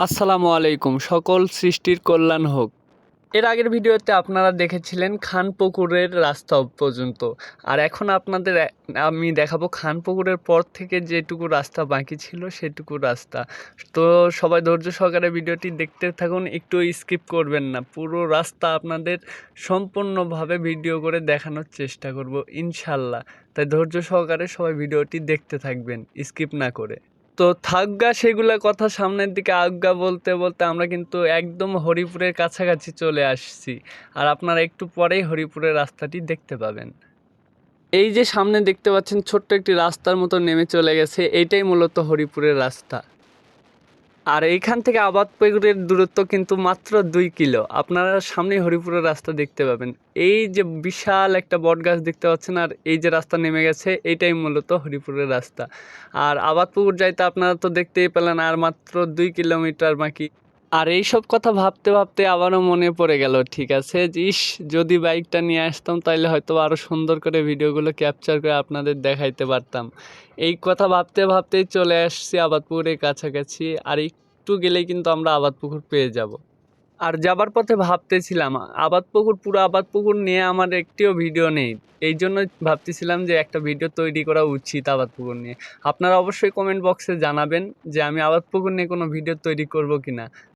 আসসালামু আলাইকুম। সকল সৃষ্টির কল্যাণ হোক। এর আগের ভিডিওতে আপনারা দেখেছিলেন খানপুকুরের রাস্তা পর্যন্ত। আর এখন আপনাদের আমি দেখাবো খানপুকুরের পর থেকে যেটুকু রাস্তা বাকি ছিল সেটুকু রাস্তা। তো সবাই ধৈর্য সহকারে ভিডিওটি দেখতে থাকুন, একটু স্কিপ করবেন না। পুরো রাস্তা আপনাদের সম্পূর্ণভাবে ভিডিও করে দেখানোর চেষ্টা করব ইনশাল্লাহ। তাই ধৈর্য সহকারে সবাই ভিডিওটি দেখতে থাকবেন স্কিপ না করে। তো থাকগা সেগুলা কথা সামনের দিকে আজ্ঞা বলতে বলতে আমরা কিন্তু একদম হরিপুরের কাছাকাছি চলে আসছি। আর আপনারা একটু পরেই হরিপুরের রাস্তাটি দেখতে পাবেন। এই যে সামনে দেখতে পাচ্ছেন ছোট্ট একটি রাস্তার মতো নেমে চলে গেছে, এইটাই মূলত হরিপুরের রাস্তা। আর এইখান থেকে আবাদপুরের দূরত্ব কিন্তু মাত্র 2 কিলো। আপনারা সামনে হরিপুরের রাস্তা দেখতে পাবেন। এই যে বিশাল একটা বট গাছ দেখতে পাচ্ছেন আর এই যে রাস্তা নেমে গেছে, এইটাই মূলত হরিপুরের রাস্তা। আর আবাদপুর যাইতে আপনারা তো দেখতেই পেলেন আর মাত্র 2 কিলোমিটার বাকি। আর এই সব কথা ভাবতে ভাবতে আবারও মনে পড়ে গেল, ঠিক আছে যে ইস, যদি বাইকটা নিয়ে আসতাম তাহলে হয়তো আরও সুন্দর করে ভিডিওগুলো ক্যাপচার করে আপনাদের দেখাইতে পারতাম। এই কথা ভাবতে ভাবতেই চলে আসছি আবাদপুরের কাছাকাছি। আর একটু গেলেই কিন্তু আমরা আবাদপুকুর পেয়ে যাব। আর যাবার পথে ভাবতেছিলাম আবাদপুকুর, পুরো আবাদপুকুর নিয়ে আমার একটিও ভিডিও নেই। এই জন্য ভাবতেছিলাম যে একটা ভিডিও তৈরি করা উচিত আবাদপুকুর নিয়ে। আপনারা অবশ্যই কমেন্ট বক্সে জানাবেন যে আমি আবাদপুকুর নিয়ে কোনো ভিডিও তৈরি করব কিনা।